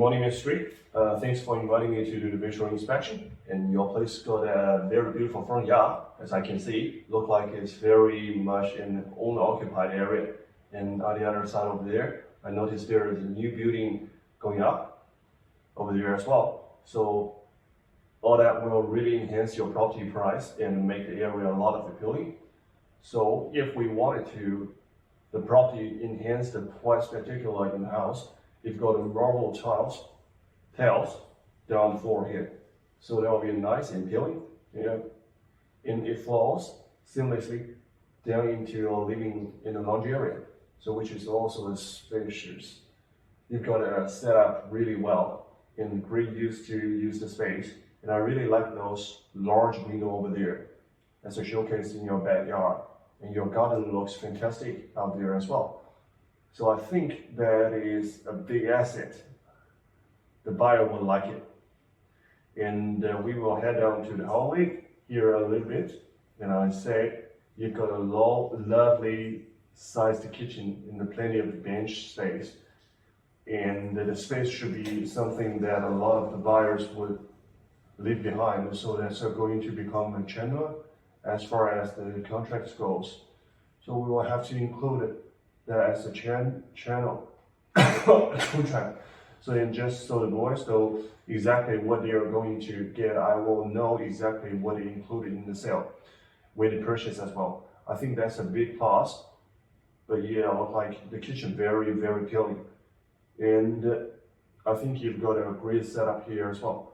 morning, Mr. Street. Thanks for inviting me to do the visual inspection. And your place got a very beautiful front yard, as I can see. Look like it's very much in owner-occupied area. And on the other side over there, I noticed there is a new building going up over there as well. So all that will really enhance your property price and make the area a lot of appealing. So if we wanted to, the property enhance the quite spectacular in the house, you've got a marble tiles down the floor here. So that will be nice and appealing, and it falls seamlessly down into your living in the laundry area. So which is also spacious. You've got it set up really well and great use to use the space. And I really like those large windows over there as a showcase in your backyard. And your garden looks fantastic out there as well. So I think that is a big asset. The buyer will like it. And we will head down to the hallway here a little bit. And I say you've got a lovely sized kitchen and plenty of bench space. And the space should be something that a lot of the buyers would leave behind. So that's going to become a channel as far as the contract goes. So we will have to include that as a channel contract. So then just so the boys know exactly what they are going to get, I will know exactly what they included in the sale with the purchase as well. I think that's a big plus. But yeah, look like the kitchen very, very appealing. And I think you've got a great setup here as well.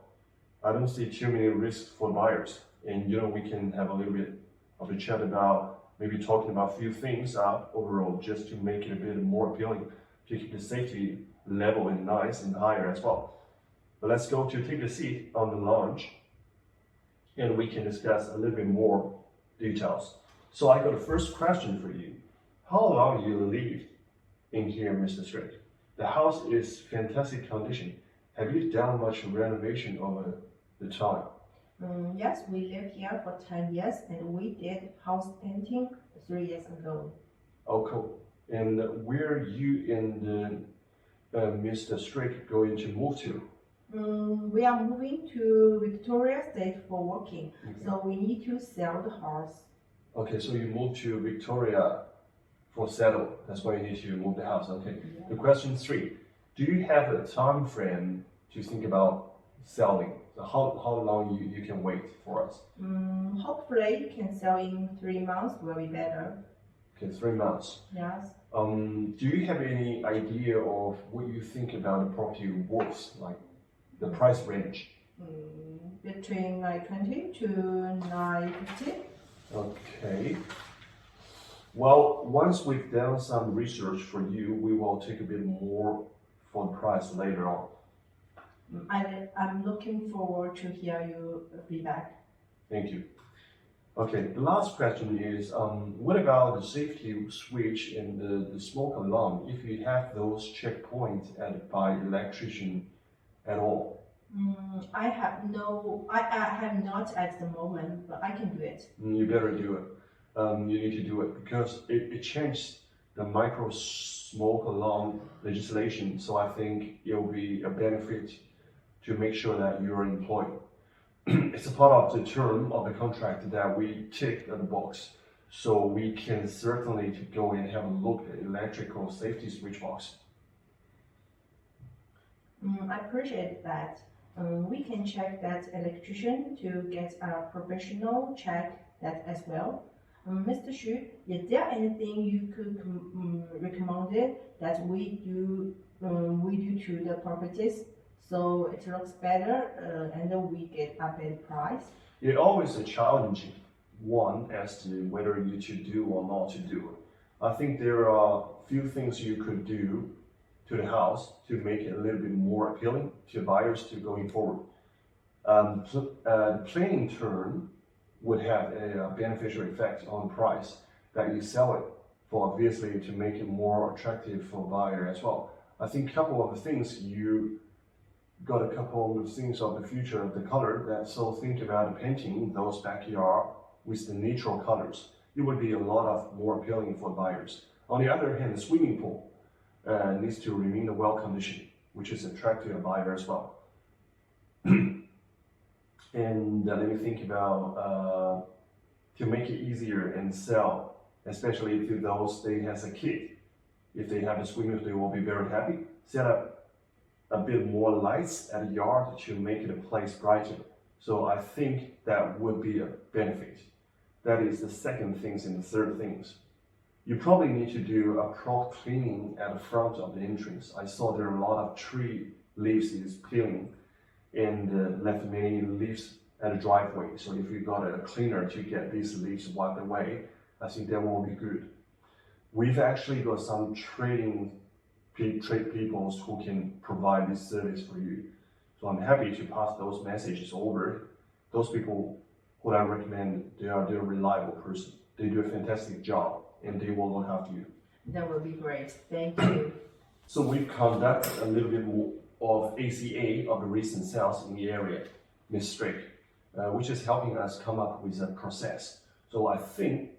I don't see too many risks for buyers. And we can have a little bit of a chat about maybe talking about a few things overall, just to make it a bit more appealing, to keep the safety level and nice and higher as well. But let's go to take a seat on the lounge and we can discuss a little bit more details. So I got a first question for you. How long you lived in here, Mr. Street? The house is fantastic condition. Have you done much renovation over the time? Yes, we lived here for 10 years and we did house painting 3 years ago. Oh, cool. And where you and Mr. Street going to move to? We are moving to Victoria State for working, Okay. so we need to sell the house. Okay, so you moved to Victoria for settle. That's why you need to move the house. Okay. Yeah. The question 3: do you have a time frame to think about selling? So how long you can wait for us? Hopefully, you can sell in 3 months. Will be better. Okay, 3 months. Yes. Do you have any idea of what you think about the property worth, like the price range? Between 920 to 950. Okay. Well, once we've done some research for you, we will take a bit more for the price later on. I'm looking forward to hear your feedback. Thank you. Okay, the last question is, what about the safety switch and the smoke alarm, if you have those checkpoints added by electrician at all? I have not at the moment, but I can do it. You better do it. You need to do it because it changed the micro smoke alarm legislation. So I think it will be a benefit to make sure that you're employed. It's a part of the term of the contract that we tick the box. So we can certainly to go and have a look at electrical safety switch box. I appreciate that. We can check that electrician to get a professional check that as well. Mr. Xu, is there anything you could recommend that we do to the properties so it looks better and we get a better price? It's always a challenging one as to whether you should do or not to do it. I think there are a few things you could do to the house to make it a little bit more appealing to buyers to going forward. The planning term would have a beneficial effect on price that you sell it for, obviously to make it more attractive for buyer as well. I think a couple of the things you got a couple of things of the future of the color that, so think about painting those backyard with the natural colors. It would be a lot of more appealing for buyers. On the other hand, the swimming pool needs to remain a well condition. which is attractive to a buyer as well. And let me think about to make it easier and sell, especially to those they has a kid. If they have a swimming, they will be very happy. Set up a bit more lights at the yard to make the place brighter. So I think that would be a benefit. That is the second things. And the third things, you probably need to do a prop cleaning at the front of the entrance. I saw there are a lot of tree leaves is peeling and left many leaves at the driveway. So if you got a cleaner to get these leaves wiped away, I think that will be good. We've actually got some trade people who can provide this service for you. So I'm happy to pass those messages over. Those people who I recommend, they're a reliable person. They do a fantastic job and they will look after you. That will be great. Thank you. So we've conducted a little bit more of ACA of the recent sales in the area, Miss Strick, which is helping us come up with a process. So I think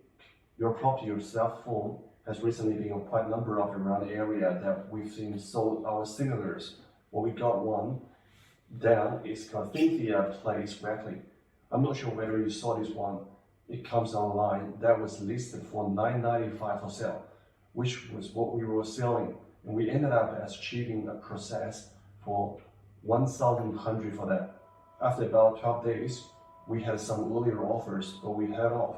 your property, your cell phone, has recently been on quite a number of around the area that we've seen sold our similars. Well, we got one down. It's called Cynthia Place Reckley. I'm not sure whether you saw this one. It comes online. That was listed for $995 for sale, which was what we were selling. And we ended up achieving a process for $1,100 for that. After about 12 days, we had some earlier offers, but we held off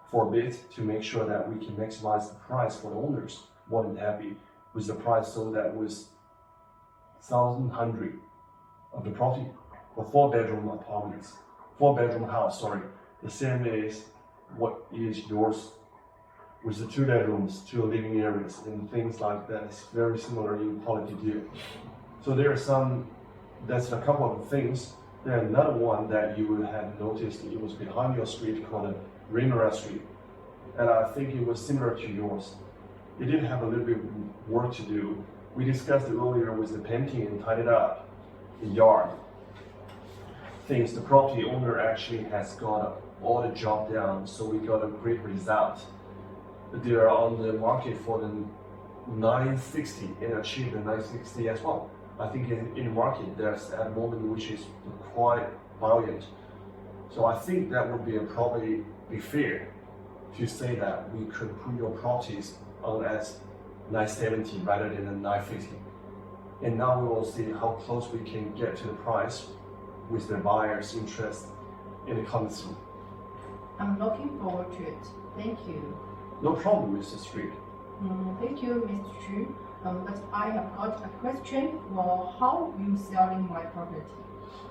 for a bit to make sure that we can maximize the price for the owners. More than happy with the price, so that was $1,100 of the property for 4-bedroom apartments, 4-bedroom house. Sorry, the same as what is yours, with the 2 bedrooms, 2 living areas, and things like that. It's very similar in quality deal. So there are some. That's a couple of things. There's another one that you would have noticed. It was behind your street called Rinera Street, and I think it was similar to yours. It did have a little bit of work to do. We discussed it earlier with the painting and tidied up the yard. Things the property owner actually has got all the job done, so we got a great result. They are on the market for the 960 and achieved the 960 as well. I think in the market there's at the moment which is quite buoyant. So I think that would be probably be fair to say that we could put your properties on as 970 rather than the 950. And now we will see how close we can get to the price with the buyer's interest in the coming soon. I'm looking forward to it. Thank you. No problem, Mr. Street. Thank you, Mr. Xu. But I have got a question. Well, how you selling my property?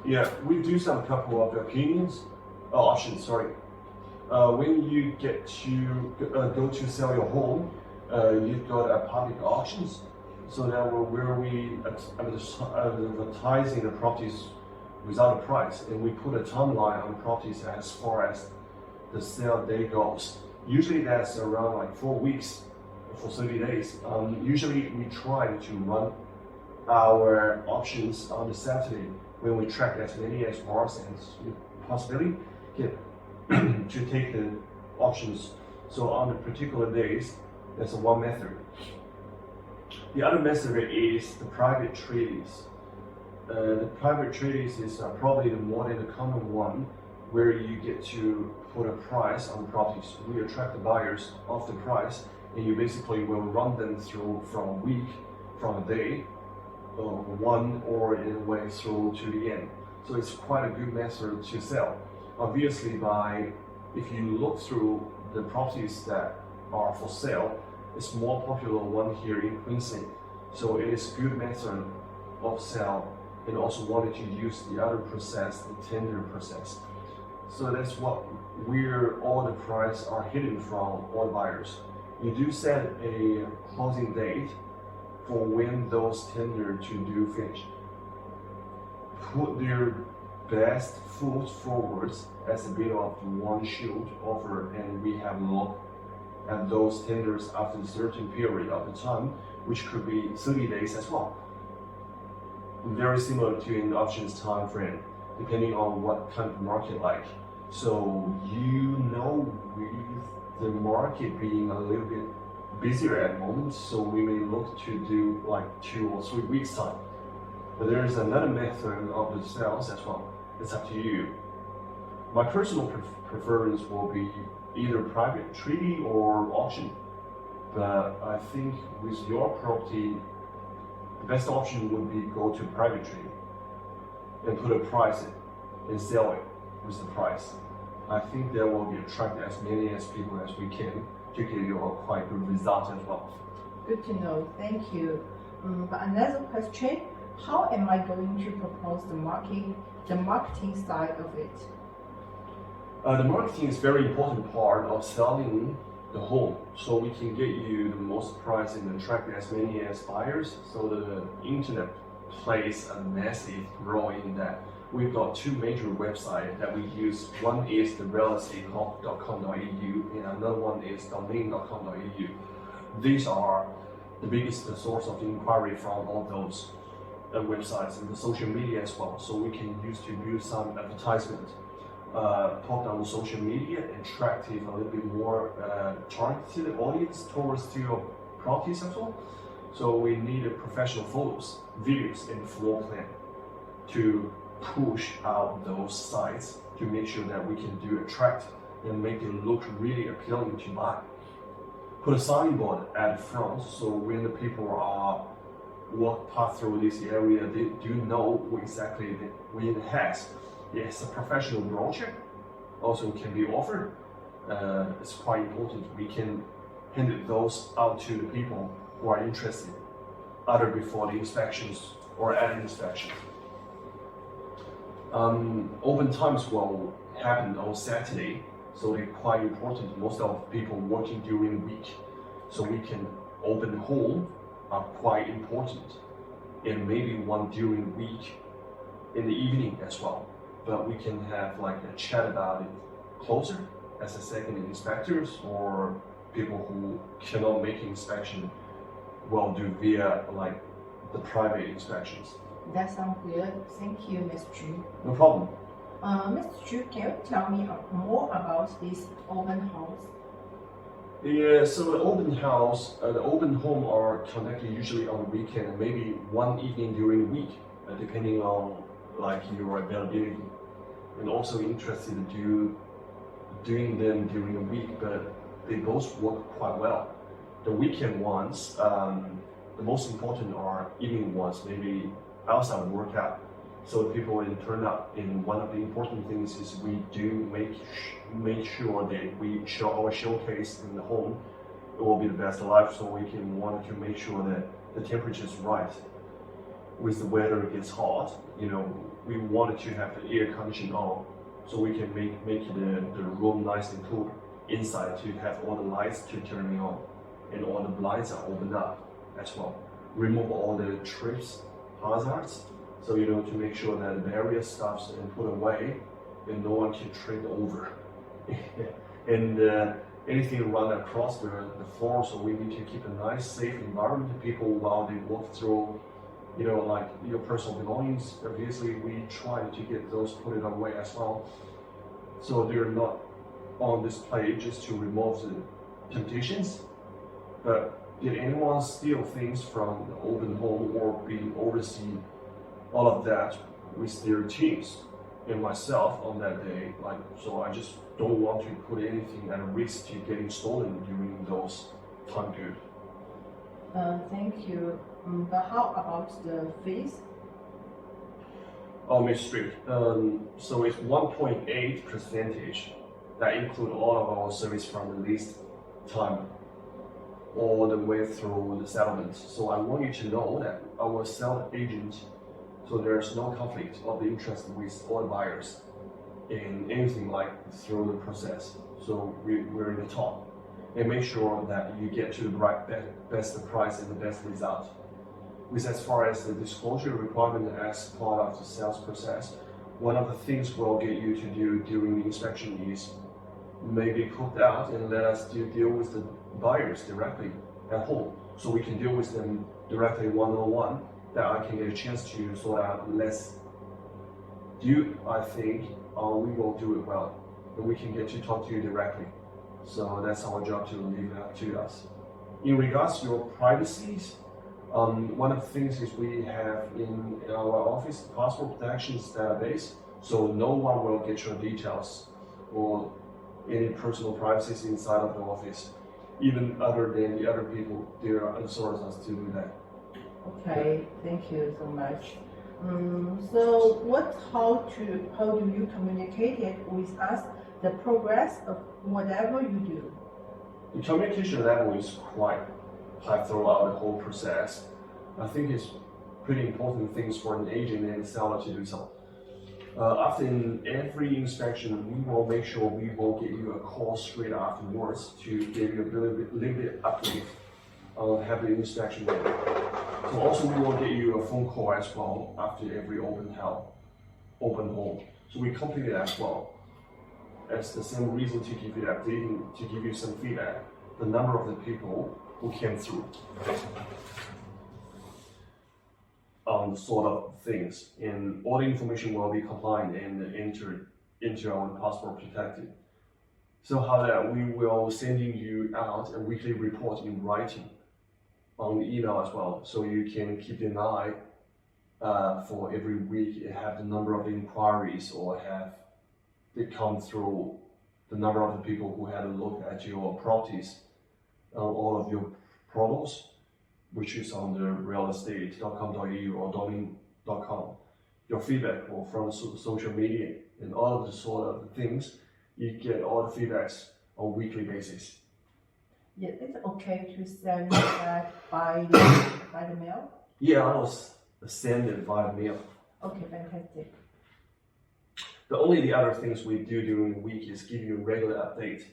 Yeah, we do some couple of options. Sorry. When you get to go to sell your home, you've got a public auctions. So that where we advertising the properties without a price, and we put a timeline on the properties as far as the sale day goes. Usually that's around like 4 weeks for 30 days. Usually we try to run our options on the Saturday when we track as many as bars and possibility to take the options. So on the particular days, that's one method. The other method is the private treaties. The private treaties is probably the more than the common one, where you get to put a price on properties. We attract the buyers off the price, and you basically will run them through from a week, from a day, one or in a way through to the end. So it's quite a good method to sell. Obviously, if you look through the properties that are for sale, it's more popular one here in Queensland. So it is good method of sale, and also wanted to use the other process, the tender process. So that's where all the price are hidden from all buyers. You do set a closing date for when those tender to do finish. Put their best foot forward as a bit of one shield offer, and we have looked at those tenders after a certain period of the time, which could be 30 days as well. Very similar to an options time frame, depending on what kind of market like. So with the market being a little bit busier at the moment, so we may look to do like 2 or 3 weeks time. But there is another method of the sales as well. It's up to you. My personal preference will be either private treaty or auction. But I think with your property, the best option would be go to private treaty and put a price in and sell it with the price. I think that will be attract as many as people as we can to give you a quite good result as well. Good to know. Thank you. But another question: how am I going to propose the marketing side of it? The marketing is very important part of selling the home, so we can get you the most price and attract as many as buyers. So the internet plays a massive role in that. We've got 2 major websites that we use. One is the realestatetalk.com.au and another one is domain.com.au. These are the biggest source of inquiry from all those websites and the social media as well. So we can use to build some advertisement, pop down social media, attractive, a little bit more targeted audience towards to your properties as well. So we need professional photos, videos, and floor plan to push out those sites to make sure that we can do attract and make it look really appealing to buy. Put a signboard at the front, so when the people are pass through this area, they do know what exactly we has. Yes, a professional brochure also can be offered. It's quite important. We can hand those out to the people who are interested, either before the inspections or at inspection. Open times will happen on Saturday, so they're quite important. Most of people working during the week, so we can open home are quite important, and maybe one during the week in the evening as well. But we can have like a chat about it closer as a second inspectors, or people who cannot make inspection will do via like the private inspections. That sounds good. Thank you, Ms. Chu. No problem. Mr. Chu, can you tell me more about this open house? Yeah, so the open house, the open home are conducted usually on the weekend, maybe one evening during the week, depending on like your availability. And also interested in doing them during the week, but they both work quite well. The weekend ones, the most important are evening ones, maybe outside workout. So the people will turn up, and one of the important things is we do make sure that we show our showcase in the home. It will be the best alive, so we can want to make sure that the temperature is right. With the weather it gets hot, we wanted to have the air conditioning on, so we can make the room nice and cool inside, to have all the lights to turn on, and all the blinds are opened up as well. Remove all the trips, hazards, so to make sure that the barrier stops and put away, and no one can trip over. And anything run across the floor, so we need to keep a nice, safe environment to people while they walk through. Like your personal belongings, obviously we try to get those put it away as well, so they're not on display, just to remove the temptations. But did anyone steal things from the open home or being overseen all of that with their teams and myself on that day? So I just don't want to put anything at risk to getting stolen during those time period. Thank you. But how about the fees? Oh, Miss Street. So it's 1.8%. That include all of our service from the lease time all the way through the settlement. So I want you to know that our sales agent, so there's no conflict of the interest with all buyers in anything like through the process. So we're in the top, and make sure that you get to the right best price and the best result. With as far as the disclosure requirement as part of the sales process, one of the things we'll get you to do during the inspection is maybe put out and let us deal with the buyers directly at home, so we can deal with them directly one-on-one, that I can get a chance to sort out less. I think we will do it well, and we can get to talk to you directly. So that's our job, to leave it up to us. In regards to your privacies, one of the things is we have in our office password protections database, so no one will get your details or any personal privacies inside of the office, even other than the other people. They are authorized us to do that. Okay, thank you so much. So how do you communicate it with us, the progress of whatever you do? The communication level is quite high throughout the whole process. I think it's pretty important things for an agent and seller to do so. After every inspection, we will make sure we will give you a call straight afterwards to give you a little bit update on how the inspection went. So also we will get you a phone call as well after every open home. So we complete it as well. That's the same reason to give you updating, to give you some feedback, the number of the people who came through. Sort of things, and all the information will be compliant and entered into our passport protected. So how that we will sending you out a weekly report in writing on the email as well, so you can keep an eye for every week, have the number of inquiries or have it come through the number of the people who had a look at your properties, all of your portals, which is on the realestate.com.au or domain.com. Your feedback or from social media and all of the sort of things, you get all the feedbacks on a weekly basis. Yeah, it's okay to send that by the mail? Yeah, I was send it via mail. Okay, fantastic. The other things we do during the week is give you a regular update.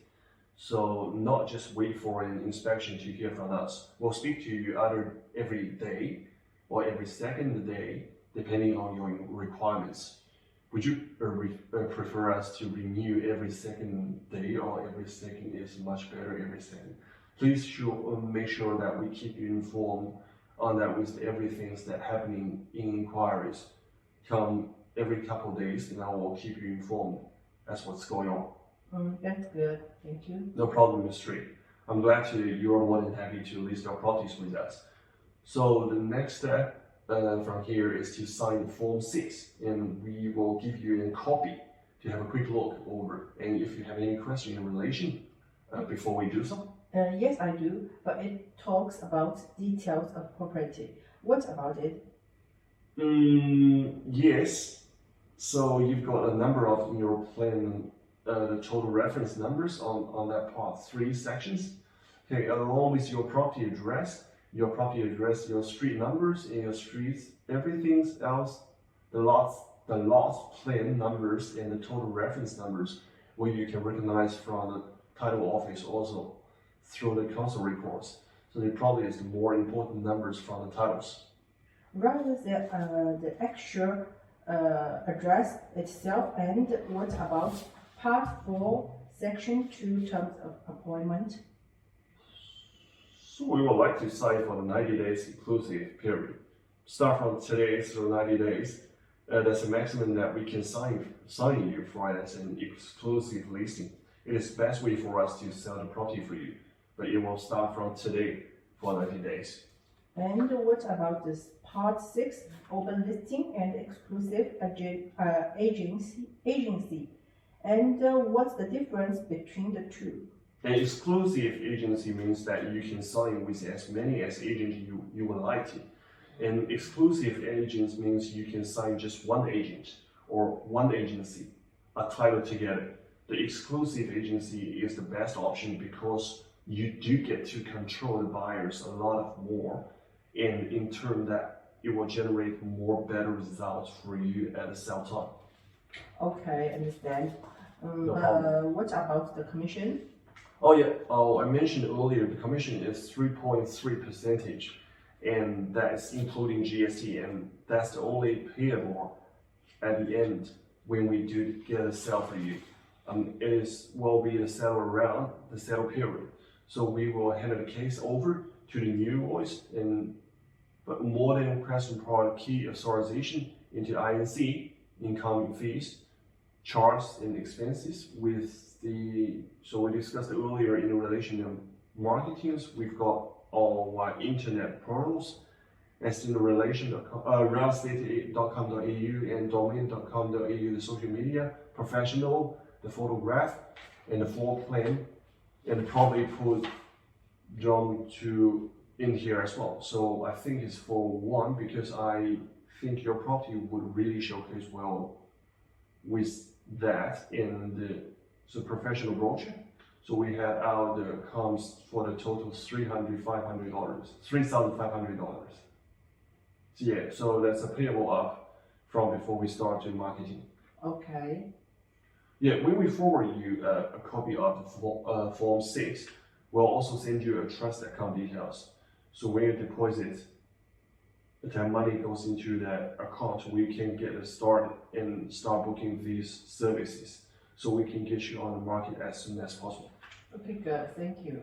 So not just wait for an inspection to hear from us. We'll speak to you either every day or every second day, depending on your requirements. Would you prefer us to renew every second day, or every second is much better every second? Please make sure that we keep you informed on that with everything that's happening in inquiries. Come every couple of days, and I will keep you informed as what's going on. That's good, thank you. No problem, Ms. Street. I'm glad you're more than happy to list your properties with us. So the next step from here is to sign Form 6, and we will give you a copy to have a quick look over. And if you have any question in relation before we do so? Yes, I do, but it talks about details of property. What about it? Yes. So you've got a number of in your plan, the total reference numbers on that part 3 sections. Okay, along with your property address, your street numbers and your streets, everything else, the lots plan numbers and the total reference numbers, where you can recognize from the title office also through the council reports. So they probably is the more important numbers from the titles. Rather than the actual address itself, and what about Part 4, Section 2, Terms of Appointment? So we would like to sign for the 90 days inclusive period. Start from today through 90 days. That's the maximum that we can sign you for as an exclusive listing. It is the best way for us to sell the property for you, but it will start from today for 90 days. And what about this Part 6, Open Listing and Exclusive Agency? And what's the difference between the two? An exclusive agency means that you can sign with as many as agents you would like to. And exclusive agents means you can sign just one agent or one agency, a title together. The exclusive agency is the best option because you do get to control the buyers a lot more, and in turn that it will generate more better results for you at the sell time. Okay, understand. No problem. What about the commission? Oh yeah, I mentioned earlier the commission is 3.3%, and that is including GST, and that's the only payable at the end when we do get a sale for you. Will be the sale around the sale period. So we will hand the case over to the new invoice, but more than question prior key authorization into INC, income fees, charges and expenses so we discussed earlier in relation to marketings, we've got on our internet portals, as in realestate.com.au and domain.com.au, the social media, professional, the photograph, and the floor plan, and probably put John in here as well. So I think it's for one, because I think your property would really showcase well with that in the professional brochure. So we had out the comms for the total $3,500. Yeah, so that's a payable up from before we start to marketing. Okay. Yeah, when we forward you a copy of the Form 6, we'll also send you a trust account details. So when you deposit, the money goes into that account, we can get a start and start booking these services. So we can get you on the market as soon as possible. Okay, good. Thank you.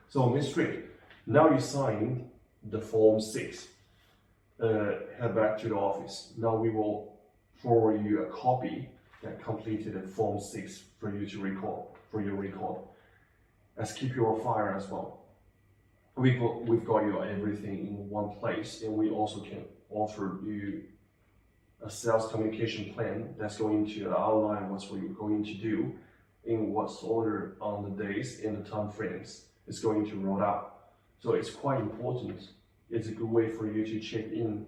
So Ms. Trick, now you signed the Form 6. Head back to the office. Now we will forward you a copy that completed the Form 6 for you to record, for your record. Let's keep your file as well. We've got your everything in one place, and we also can offer you a sales communication plan that's going to outline what we're going to do, in what's order on the days and the time frames it's going to roll out. So it's quite important. It's a good way for you to check in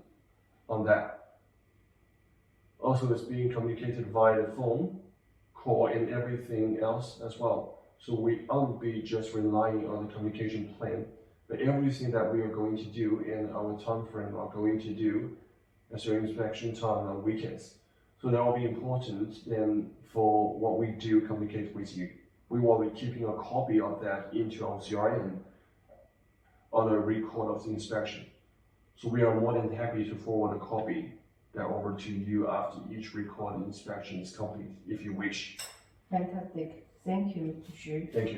on that. Also, it's being communicated via the phone, call, and everything else as well. So we won't be just relying on the communication plan, but everything that we are going to do and our time frame are going to do as your inspection time on weekends. So that will be important then for what we do communicate with you. We will be keeping a copy of that into our CRM on a record of the inspection. So we are more than happy to forward a copy that over to you after each recorded inspection is complete, if you wish. Fantastic. Thank you, Xu. Thank you.